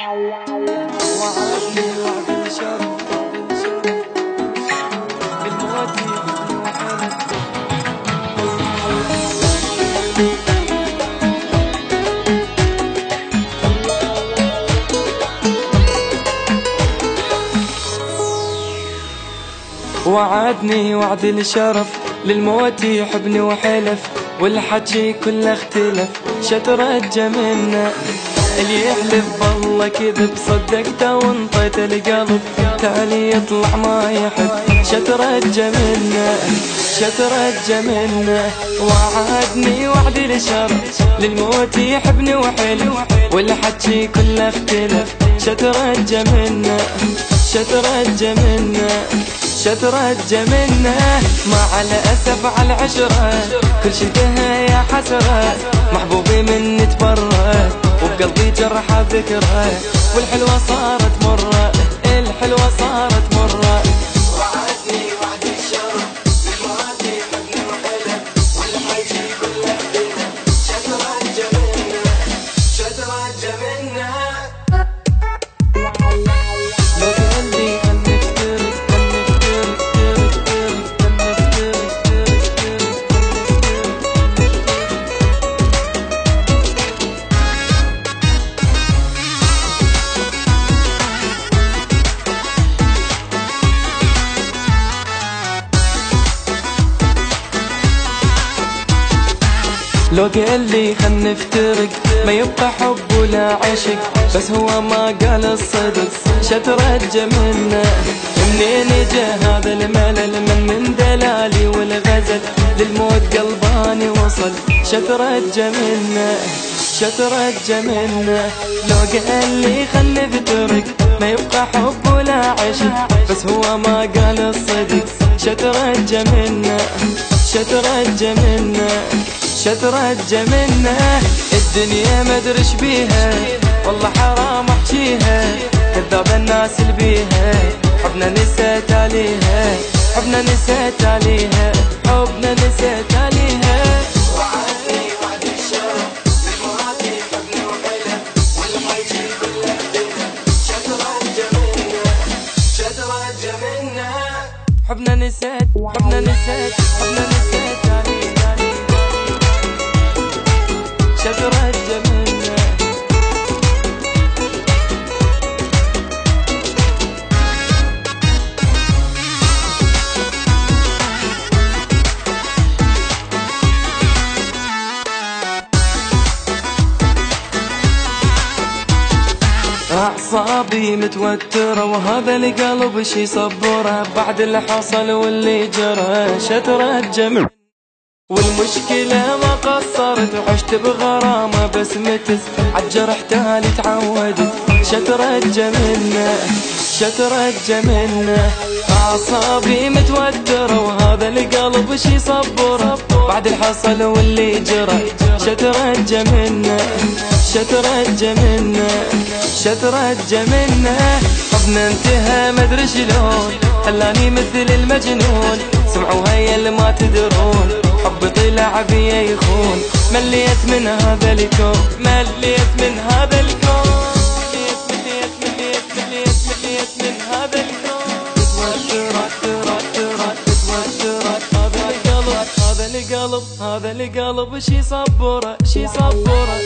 وعدني وعد الشرف بالموت وعدني وعد الشرف للموت يحبني وحلف والحكي كله اختلف شترج منا اللي يحلف بالله كذب صدقته وانطيت القلب تالي يطلع ما يحب شترج منا شترج منا وعدني وعد الشرف للموت يحبني وحلف والحكي كله اختلف شترج منا شترج منا شترج منه مع الأسف على العشرة كل شي انتهى يا حسرة محبوبي مني تبرى وبقلبي جرح ذكرى والحلوة صارت مرة الحلوة صارت مرة وعدني وعد الشرف للموت يحبني وحلف والحكي كله اختلف شترج منه شترج منه لو قال لي خل نفترق ما يبقى حب ولا عشق بس هو ما قال الصدق شترج منا منين جا هذا الملل من دلالي والغزل للموت قلباني وصل شترج منا شترج منا لو قال لي خل نفترق ما يبقى حب ولا عشق بس هو ما قال الصدق شترج منا شترج منا شترج منه الدنيا ما ادريش بيها والله حرام احكيها كذاب الناس اللي بيها حبنا نسيت عليها حبنا نسيت عليها حبنا نسيت عليها وعدني وعد الشرف للموت يحبني وحلف والحكي كله اختلف شترج منه شترج منه حبنا نسيت حبنا نسيت حبنا نسيت عليها شترج منا أعصابي متوترة وهذا القلب شي صبره بعد اللي حصل واللي جرى شترج منا والمشكلة ما قصرت وعشت بغرامة بس متت عالجرح تالي تعودت شترج منا شترج منا أعصابي متوترة وهذا القلب شي صبره بعد الحصل واللي جرى شترج منا شترج منا شترج منا حبنا انتهى مدري شلون خلاني مثل المجنون سمعوا هيا اللي ما تدرون حب طلع بيا يخون مليت من هذا الكون مليت من هذا الكون مليت مليت مليت مليت من هذا الكون توترت هذا القلب هذا القلب شي صبره شي صبره